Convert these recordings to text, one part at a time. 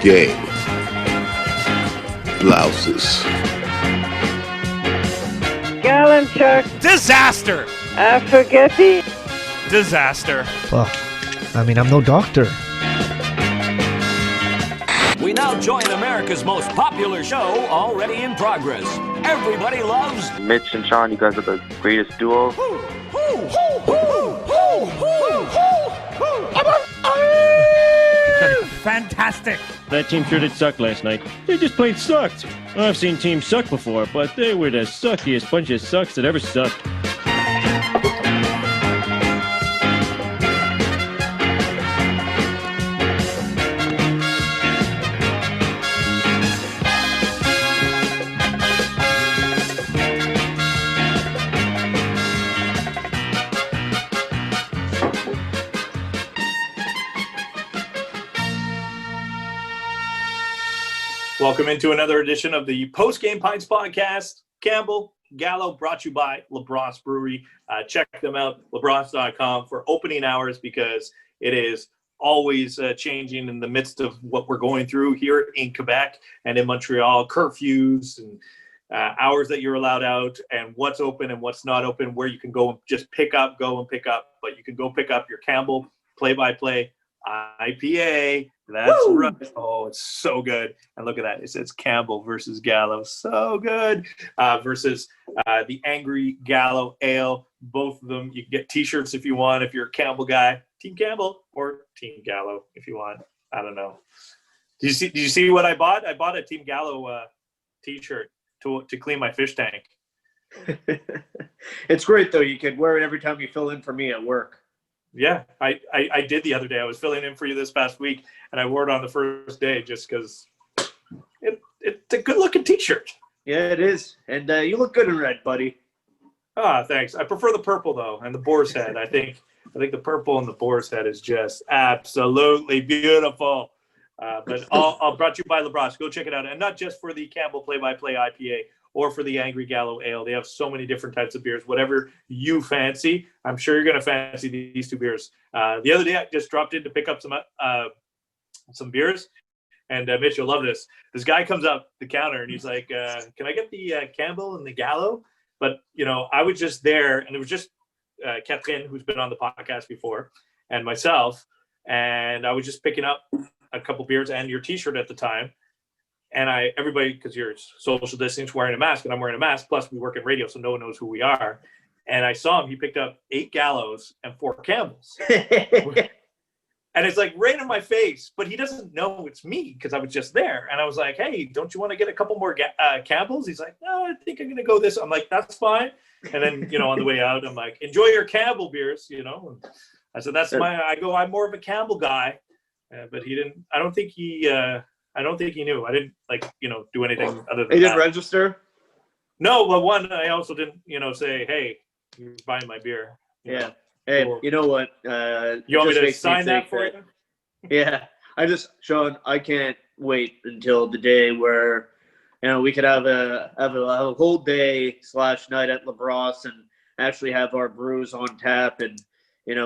game. Blouses. Gallon chuck. Disaster. Spaghetti. Disaster. Well, I mean, I'm no doctor. We now join America's most popular show, already in progress. Everybody loves Mitch and Sean. You guys are the greatest duo. Fantastic. That team sure did suck last night. They just plain sucked. I've seen teams suck before, but they were the suckiest bunch of sucks that ever sucked. Welcome into another edition of the Post Game Pints podcast. Campbell, Gallo, brought to you by LaBrosse Brewery. Check them out, labrosse.com, for opening hours, because it is always changing in the midst of what we're going through here in Quebec and in Montreal, curfews and hours that you're allowed out and what's open and what's not open, where you can go and just go and pick up. But you can go pick up your Campbell play-by-play IPA. That's Woo! Right. Oh, it's so good. And look at that. It says Campbell versus Gallo. So good. Versus the Angry Gallo Ale. Both of them. You can get t-shirts if you want, if you're a Campbell guy. Team Campbell or Team Gallo if you want. I don't know. Did you see what I bought? I bought a Team Gallo t-shirt to clean my fish tank. It's great, though. You could wear it every time you fill in for me at work. Yeah, I did the other day. I was filling in for you this past week, and I wore it on the first day just because it's a good-looking T-shirt. Yeah, it is. And you look good in red, buddy. Thanks. I prefer the purple, though, and the boar's head. I think the purple and the boar's head is just absolutely beautiful. But I'll brought to you by LaBrosse. Go check it out. And not just for the Campbell Play-by-Play IPA or for the Angry Gallo Ale. They have so many different types of beers. Whatever you fancy, I'm sure you're going to fancy these two beers. The other day, I just dropped in to pick up some beers. And Mitch, you'll love this. This guy comes up the counter and he's like, can I get the Campbell and the Gallo? But, I was just there, and it was just Catherine, who's been on the podcast before, and myself. And I was just picking up a couple beers and your T-shirt at the time. And everybody, because you're social distance, wearing a mask, and I'm wearing a mask. Plus, we work in radio, so no one knows who we are. And I saw him. He picked up 8 Gallos and 4 Campbells. And it's like right in my face, but he doesn't know it's me because I was just there. And I was like, hey, don't you want to get a couple more Campbells? He's like, no, I think I'm going to go this. I'm like, that's fine. And then, on the way out, I'm like, enjoy your Campbell beers, And I said, I'm more of a Campbell guy. But he didn't, I don't think he knew. I didn't do anything other than that. He didn't register? No, but one, I also didn't, say, hey, you're buying my beer. Yeah. Hey, you know what? You want me to sign that for you? Yeah. Sean, I can't wait until the day where, we could have a whole day / night at LaBrosse and actually have our brews on tap and,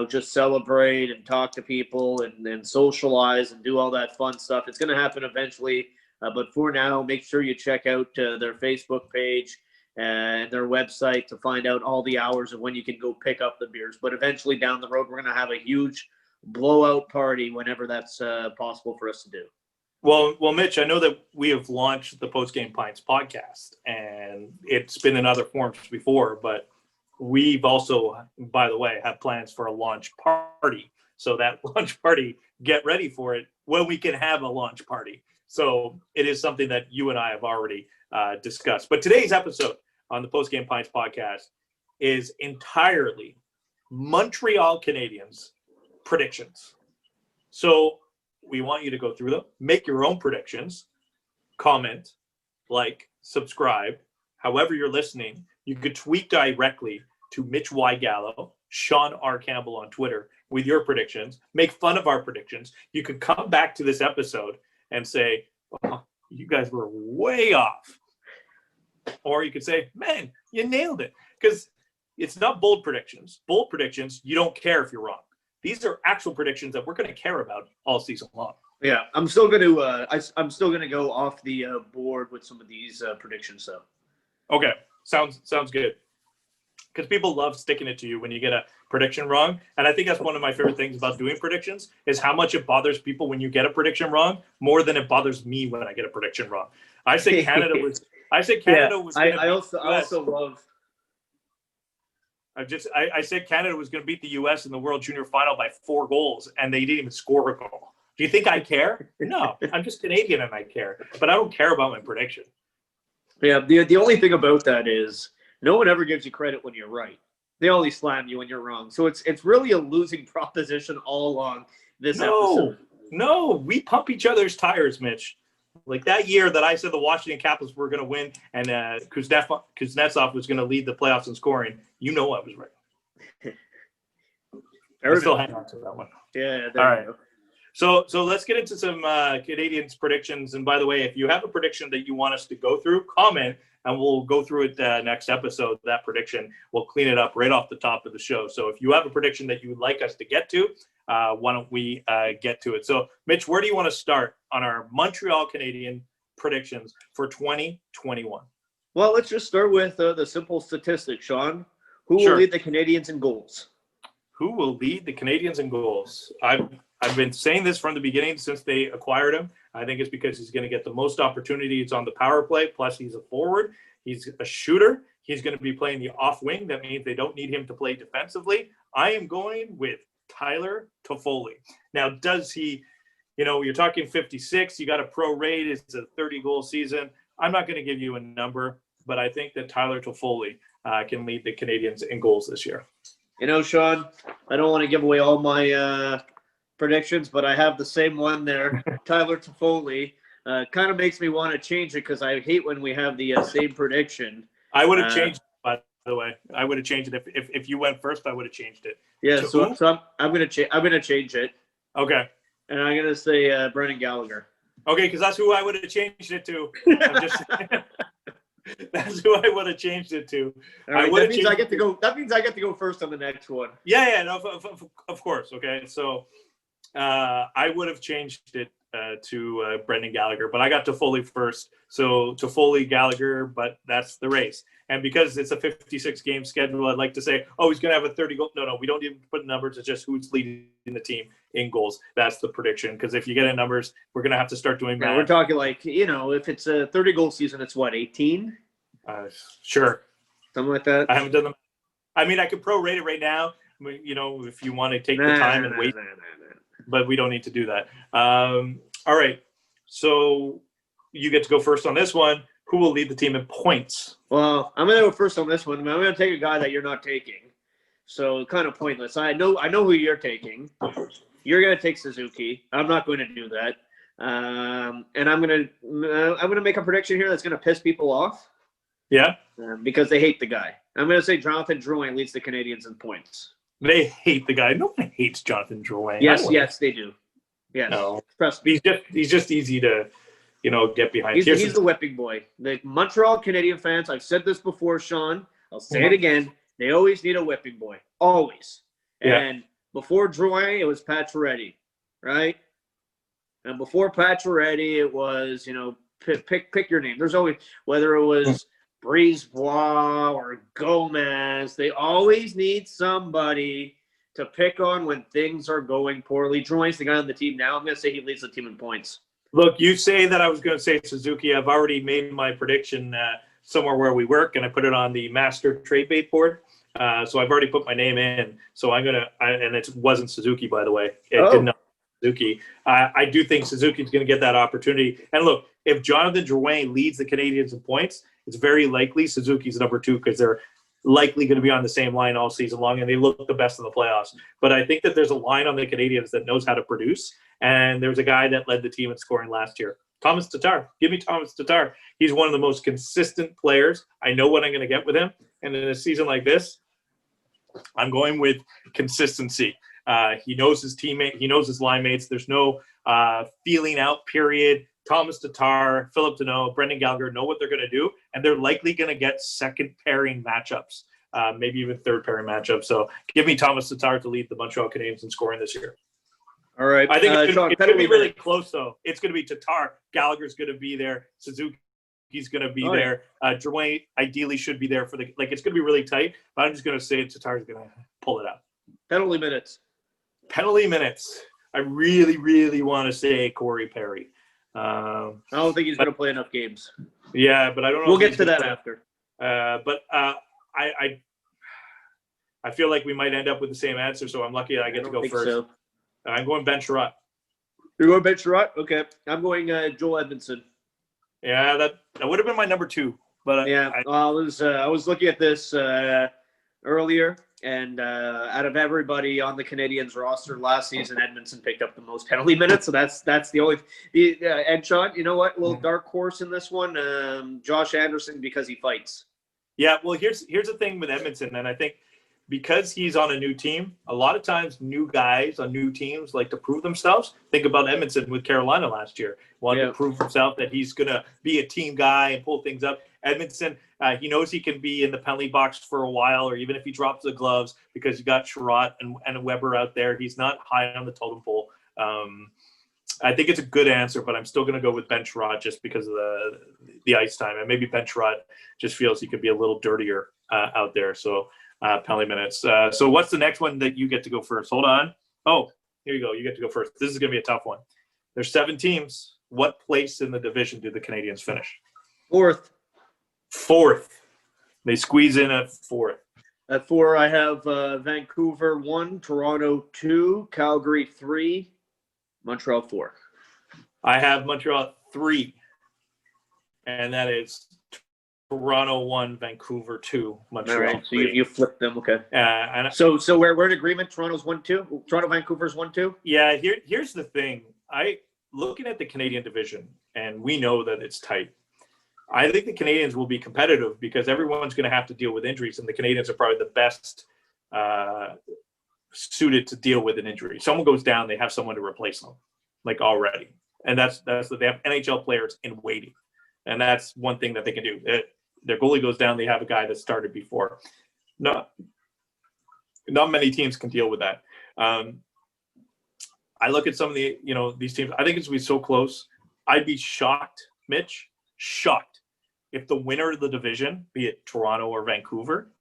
just celebrate and talk to people and socialize and do all that fun stuff. It's going to happen eventually. But for now, make sure you check out their Facebook page and their website to find out all the hours of when you can go pick up the beers. But eventually down the road, we're going to have a huge blowout party whenever that's possible for us to do. Well, Mitch, I know that we have launched the Post Game Pints podcast, and it's been in other forms before, but we've also, by the way, have plans for a launch party. So that launch party, get ready for it when we can have a launch party. So it is something that you and I have already discussed. But today's episode on the Post Game Pints podcast is entirely Montreal Canadiens predictions. So we want you to go through them, make your own predictions, comment, like, subscribe. However you're listening, you could tweet directly to Mitch Y. Gallo, Sean R. Campbell on Twitter with your predictions. Make fun of our predictions. You could come back to this episode and say, oh, you guys were way off. Or you could say, man, you nailed it. Because it's not bold predictions. Bold predictions, you don't care if you're wrong. These are actual predictions that we're going to care about all season long. Yeah, I'm still going to I'm still going to go off the board with some of these predictions though. Okay, sounds good. Because people love sticking it to you when you get a prediction wrong, and I think that's one of my favorite things about doing predictions is how much it bothers people when you get a prediction wrong more than it bothers me when I get a prediction wrong. I said Canada was. I said Canada was. I also love. I said Canada was going to beat the U.S. in the World Junior Final by 4 goals, and they didn't even score a goal. Do you think I care? No, I'm just Canadian and I care, but I don't care about my prediction. Yeah, the only thing about that is no one ever gives you credit when you're right. They only slam you when you're wrong. So it's really a losing proposition all along this episode. No, we pump each other's tires, Mitch. Like that year that I said the Washington Capitals were going to win and Kuznetsov was going to lead the playoffs in scoring, you know I was right. I still hang on to that one. Yeah. All right. So let's get into some Canadians predictions. And by the way, if you have a prediction that you want us to go through, comment, and we'll go through it next episode. That prediction, we'll clean it up right off the top of the show. So if you have a prediction that you would like us to get to, why don't we get to it? So, Mitch, where do you want to start on our Montreal Canadian predictions for 2021? Well, let's just start with the simple statistic, Sean. Who will lead the Canadians in goals? Who will lead the Canadians in goals? I've been saying this from the beginning since they acquired him. I think it's because he's going to get the most opportunities on the power play. Plus, he's a forward. He's a shooter. He's going to be playing the off wing. That means they don't need him to play defensively. I am going with Tyler Toffoli. Now, does he, you're talking 56. You got a prorate. It's a 30-goal season. I'm not going to give you a number, but I think that Tyler Toffoli can lead the Canadians in goals this year. Sean, I don't want to give away all my predictions, but I have the same one there. Tyler Toffoli kind of makes me want to change it because I hate when we have the same prediction. I would have changed it, by the way. I would have changed it if you went first. I would have changed it. Yeah, so I'm gonna change it. Okay. And I'm gonna say Brendan Gallagher. Okay, because that's who I would have changed it to. That's who I would have changed it to. All right, that means I get to go. That means I get to go first on the next one. Yeah, no, of course. Okay, so I would have changed it to Brendan Gallagher, but I got Toffoli first. So Toffoli, Gallagher, but that's the race. And because it's a 56-game schedule, I'd like to say, he's going to have a 30 goal. No, we don't even put numbers. It's just who's leading the team in goals. That's the prediction. Because if you get in numbers, we're going to have to start doing math. We're talking like, if it's a 30-goal season, it's what, 18? Sure. Something like that. I haven't done them. I mean, I could prorate it right now, if you want to take the time and wait. But we don't need to do that. All right. So you get to go first on this one. Who will lead the team in points? Well, I'm going to go first on this one. I'm going to take a guy that you're not taking. So kind of pointless. I know who you're taking. You're going to take Suzuki. I'm not going to do that. And I'm going to make a prediction here that's going to piss people off. Yeah. Because they hate the guy. I'm going to say Jonathan Drouin leads the Canadians in points. They hate the guy. No one hates Jonathan Drouin. Yes, they do. Yes. No. He's just easy to, get behind. He's the whipping boy. The Montreal Canadian fans, I've said this before, Sean. I'll say it again. They always need a whipping boy. Always. Yeah. And before Drouin, it was Pacioretty, right? And before Pacioretty, it was, pick your name. There's always, whether it was Brisebois or Gomez, they always need somebody to pick on when things are going poorly. Drouin's the guy on the team now. I'm going to say he leads the team in points. Look, you say that I was going to say Suzuki. I've already made my prediction somewhere where we work, and I put it on the master trade bait board. So I've already put my name in. So I'm going to and it wasn't Suzuki, by the way. It did not Suzuki. I do think Suzuki's going to get that opportunity. And look, if Jonathan Drouin leads the Canadians in points, it's very likely Suzuki's number 2 because they're likely going to be on the same line all season long, and they look the best in the playoffs. But I think that there's a line on the Canadians that knows how to produce, and there's a guy that led the team in scoring last year. Thomas Tatar. Give me Thomas Tatar. He's one of the most consistent players. I know what I'm going to get with him. And in a season like this, I'm going with consistency. He knows his teammate. He knows his line mates. There's no feeling out period. Thomas Tatar, Philip Deneau, Brendan Gallagher know what they're going to do, and they're likely going to get second pairing matchups, maybe even third pairing matchups. So give me Thomas Tatar to lead the Montreal Canadiens in scoring this year. All right. I think it's Sean, going to be really close, though. It's going to be Tatar. Gallagher's going to be there. Suzuki's going to be there. Drouin ideally should be there for it's going to be really tight. But I'm just going to say Tatar's going to pull it out. Penalty minutes. I really, really want to say Corey Perry. I don't think he's going to play enough games. Yeah, but I don't know. We'll get to that after. But I feel like we might end up with the same answer, so I'm lucky that I get to go first. So. I'm going Ben Sherratt. You're going Ben Sherratt? Okay. I'm going Joel Edmondson. Yeah, that would have been my number 2. But I was looking at this earlier, and out of everybody on the Canadiens roster last season, Edmondson picked up the most penalty minutes. So that's the only. And Sean, you know what? A little dark horse in this one. Josh Anderson, because he fights. Yeah. Well, here's the thing with Edmondson, and I think. Because he's on a new team, a lot of times new guys on new teams like to prove themselves. Think about Edmondson with Carolina last year. Wanted to prove himself that he's going to be a team guy and pull things up. Edmondson, he knows he can be in the penalty box for a while, or even if he drops the gloves, because you got Sherratt and Weber out there. He's not high on the totem pole. I think it's a good answer, but I'm still going to go with Ben Sherratt just because of the ice time. And maybe Ben Sherratt just feels he could be a little dirtier out there. So penalty minutes. So what's the next one that you get to go first? Hold on. Oh, here you go. You get to go first. This is going to be a tough one. There's 7 teams. What place in the division do the Canadiens finish? Fourth. They squeeze in at 4th. At 4, I have Vancouver 1, Toronto 2, Calgary 3, Montreal 4. I have Montreal 3. And that is Toronto 1, Vancouver 2, Montreal. All right, so 3. you flipped them, okay. So we're in agreement. Toronto's 1-2. Toronto, Vancouver's 1-2. Yeah, here's the thing. Looking at the Canadian division, and we know that it's tight. I think the Canadiens will be competitive because everyone's going to have to deal with injuries, and the Canadiens are probably the best suited to deal with an injury. Someone goes down, they have someone to replace them, already, and that's they have NHL players in waiting, and that's one thing that they can do. Their goalie goes down, they have a guy that started before. Not many teams can deal with that. I look at some of the, these teams. I think it's going to be so close. I'd be shocked, Mitch, if the winner of the division, be it Toronto or Vancouver,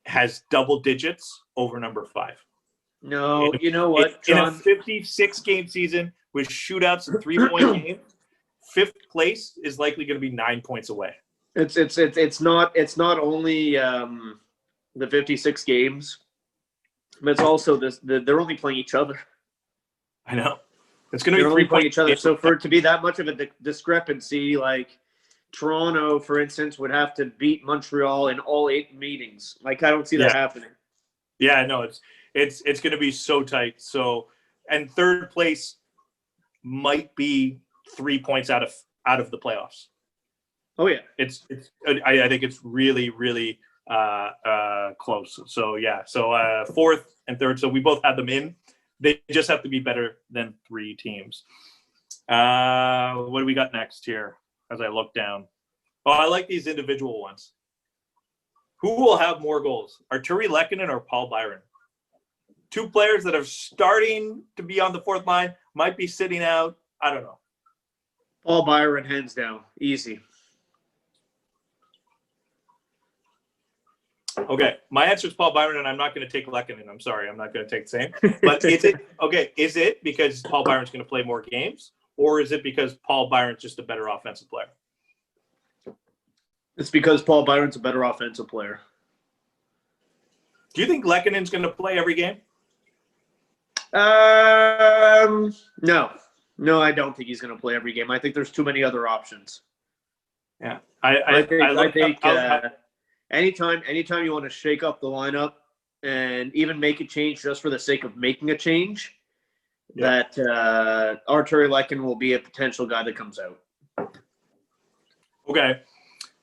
has double digits over number 5. No, you know what, John? In a 56-game season with shootouts and 3-point games, 5th place is likely going to be 9 points away. It's not only the 56 games, but it's also they're only playing each other. I know. It's going to be only playing each other. games. So for it to be that much of a discrepancy, Toronto, for instance, would have to beat Montreal in all 8 meetings. I don't see that happening. Yeah, no, it's going to be so tight. So, and 3rd place might be 3 points out of the playoffs. Oh yeah, I think it's really, really close. So yeah, so 4th and 3rd. So we both had them in. They just have to be better than 3 teams. What do we got next here? As I look down, I like these individual ones. Who will have more goals, Arturi Lehkonen or Paul Byron? 2 players that are starting to be on the 4th line, might be sitting out. I don't know. Paul Byron, hands down, easy. Okay, my answer is Paul Byron, and I'm not going to take Lehkonen. I'm sorry, I'm not going to take the same. But is it because Paul Byron's going to play more games, or is it because Paul Byron's just a better offensive player? It's because Paul Byron's a better offensive player. Do you think Lehkonen's going to play every game? No, I don't think he's going to play every game. I think there's too many other options. Yeah, I think anytime you want to shake up the lineup and even make a change just for the sake of making a change, that Arturi Lehkonen will be a potential guy that comes out. Okay,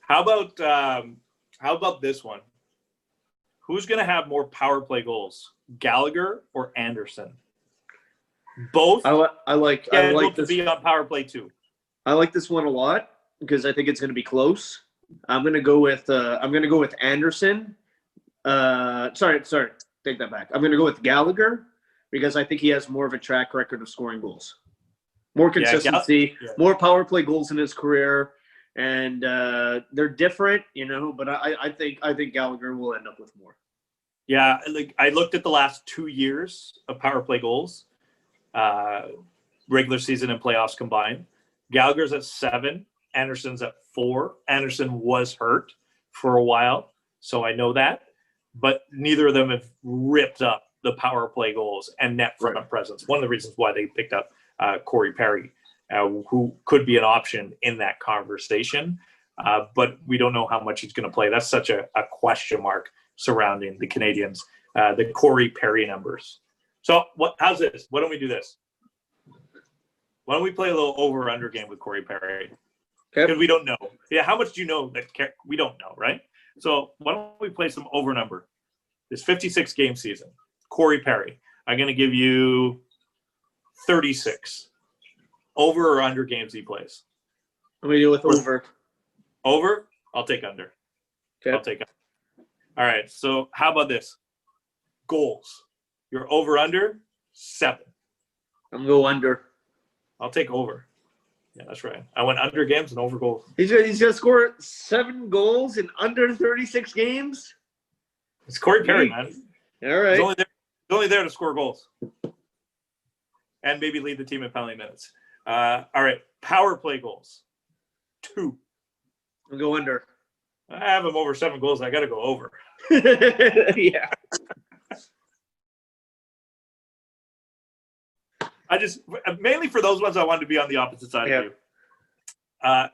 how about this one? Who's going to have more power play goals, Gallagher or Anderson? Both. I like this this. To be on power play too. I like this one a lot because I think it's going to be close. I'm going to go with Anderson. Sorry, take that back. I'm going to go with Gallagher, because I think he has more of a track record of scoring goals, more Yeah, consistency, yeah. more power play goals in his career, and they're different, But I think Gallagher will end up with more. Yeah, like I looked at the last 2 years of power play goals, regular season and playoffs combined. Gallagher's at 7, Anderson's at 4. Anderson was hurt for a while, so I know that. But neither of them have ripped up the power play goals and net front presence. One of the reasons why they picked up Corey Perry, who could be an option in that conversation. But we don't know how much he's going to play. That's such a question mark surrounding the Canadians, the Corey Perry numbers. So how's this? Why don't we do this? Why don't we play a little over-under game with Corey Perry? Because we don't know. Yeah, how much do you know that we don't know, right? So why don't we play some over-number? This 56-game season, Corey Perry. I'm going to give you 36. Over or under games he plays? What do we do with over? Over? I'll take under. Okay. I'll take under. All right, so how about this? Goals. You're over-under 7. I'm going to go under. I'll take over. Yeah, that's right. I went under games and over goals. He's going to score 7 goals in under 36 games? It's Corey Perry, man. All right. He's only there to score goals. And maybe lead the team in penalty minutes. All right, power play goals. 2. I'll go under. I have him over 7 goals. I got to go over. Yeah. I just mainly for those ones I wanted to be on the opposite side of you.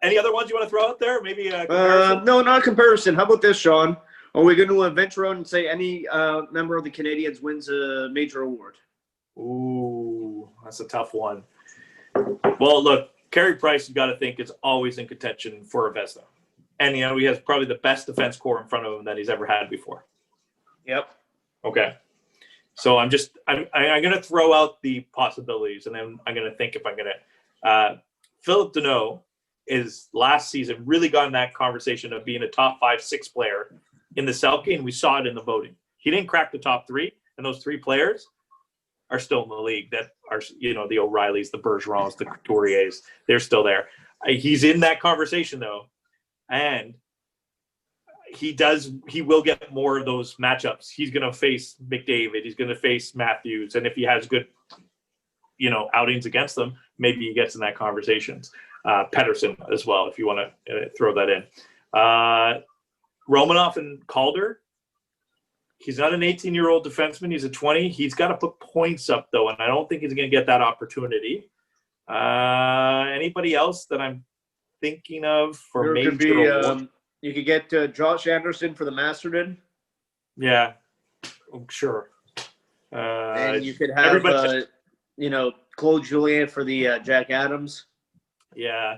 Any other ones you want to throw out there? Maybe a comparison? No, not a comparison. How about this, Sean? Are we going to venture out and say any member of the Canadians wins a major award? Ooh, that's a tough one. Well, look, Carey Price, you got to think, is always in contention for a Vezina. And, he has probably the best defense core in front of him that he's ever had before. Yep. Okay. So I'm going to throw out the possibilities, and then I'm going to think if I'm going to Philip Deneau is last season really got in that conversation of being a top 5-6 player in the Selke, and we saw it in the voting. He didn't crack the top 3, and those 3 players are still in the league that are, the O'Reillys, the Bergerons, the Couturiers. They're still there. He's in that conversation, though, and he will get more of those matchups. He's going to face McDavid. He's going to face Matthews. And if he has good, outings against them, maybe he gets in that conversations. Pedersen as well, if you want to throw that in. Romanoff and Calder. He's not an 18-year-old defenseman. He's a 20. He's got to put points up, though, and I don't think he's going to get that opportunity. Anybody else that I'm thinking of for major award? You could get Josh Anderson for the Masterton. Yeah, sure. And you could have, Claude Julien for the Jack Adams. Yeah.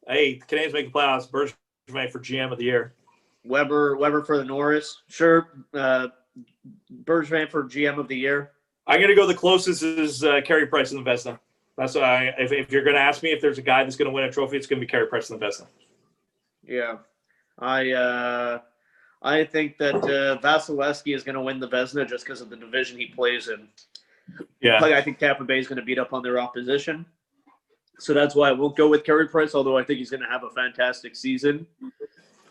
Hey, the Canadians make the playoffs. Bergevin for GM of the year. Weber for the Norris. Sure. Bergevin for GM of the year. I'm going to go the closest is Carey Price in the Vezina. That's why if you're going to ask me if there's a guy that's going to win a trophy, it's going to be Carey Price in the Vezina. Yeah. I think that Vasilevsky is going to win the Vezina just because of the division he plays in. Yeah. I think Tampa Bay is going to beat up on their opposition. So that's why I won't go with Carey Price, although I think he's going to have a fantastic season.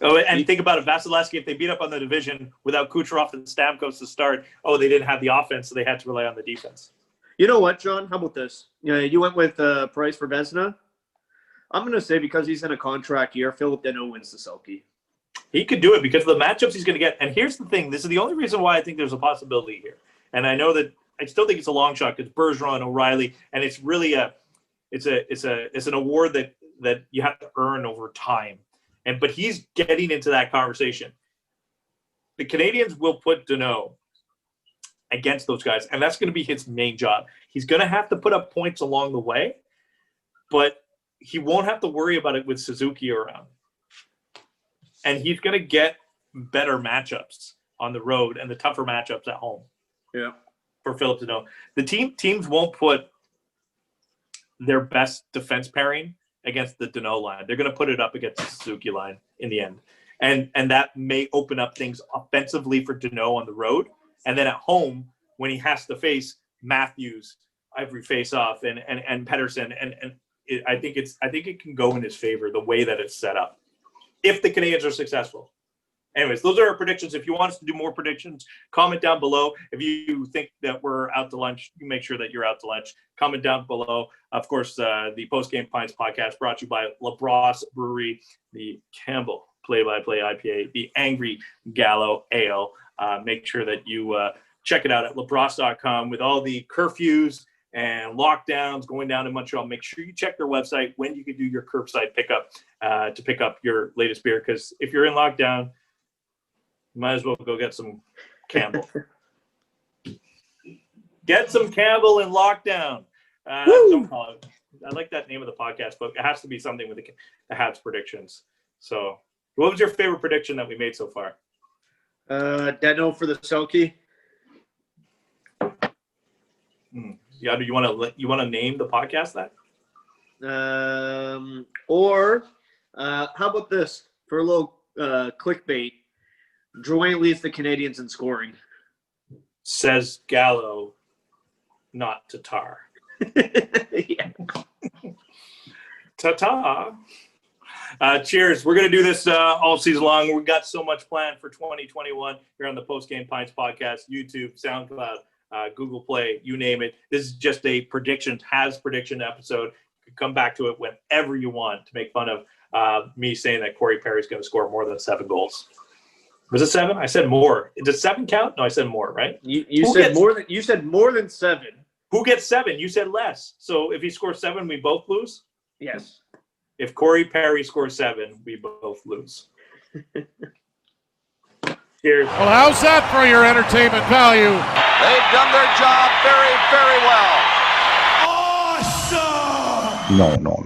Oh, and think about it, Vasilevsky, if they beat up on the division without Kucherov and Stamkos to start, they didn't have the offense, so they had to rely on the defense. You know what, John? How about this? You went with Price for Vezina. I'm going to say because he's in a contract year, Philip Deneau wins the Selke. He could do it because of the matchups he's going to get. And here's the thing. This is the only reason why I think there's a possibility here. And I know that I still think it's a long shot because Bergeron, O'Reilly, and it's really it's an award that you have to earn over time. But he's getting into that conversation. The Canadians will put Deneau against those guys, and that's going to be his main job. He's going to have to put up points along the way, but he won't have to worry about it with Suzuki around. And he's going to get better matchups on the road and the tougher matchups at home. Yeah. For Philip Deneau. The teams won't put their best defense pairing against the Deneau line. They're going to put it up against the Suzuki line in the end. And that may open up things offensively for Deneau on the road. And then at home, when he has to face Matthews every face-off and Pedersen, I think it can go in his favor the way that it's set up if the Canadiens are successful. Anyways, those are our predictions. If you want us to do more predictions, comment down below. If you think that we're out to lunch, you make sure that you're out to lunch. Comment down below. Of course, the Post-Game Pints podcast brought to you by LaBrosse Brewery, the Campbell Play-by-Play IPA, the Angry Gallo Ale. Make sure that you check it out at labrosse.com with all the curfews and lockdowns going down in Montreal. Make sure you check their website when you can do your curbside pickup to pick up your latest beer. Because if you're in lockdown, you might as well go get some Campbell. Get some Campbell in lockdown. Don't call it. I like that name of the podcast, but it has to be something with the Habs predictions. So, what was your favorite prediction that we made so far? Deno for the Selkie. Yeah, do you want to name the podcast that? Or how about this for a little clickbait? Drouin leads the Canadiens in scoring. Says Gallo, not Tatar. Yeah. Ta-ta. Cheers. We're going to do this all season long. We've got so much planned for 2021 here on the Post Game Pints podcast, YouTube, SoundCloud, Google Play, you name it. This is just a prediction episode. You can come back to it whenever you want to make fun of me saying that Corey Perry's going to score more than 7 goals. Was it 7? I said more. Does 7 count? No, I said more, right? You said more than 7. Who gets 7? You said less. So if he scores 7, we both lose? Yes. If Corey Perry scores 7, we both lose. Cheers. Well, how's that for your entertainment value? They've done their job very, very well. Awesome! No.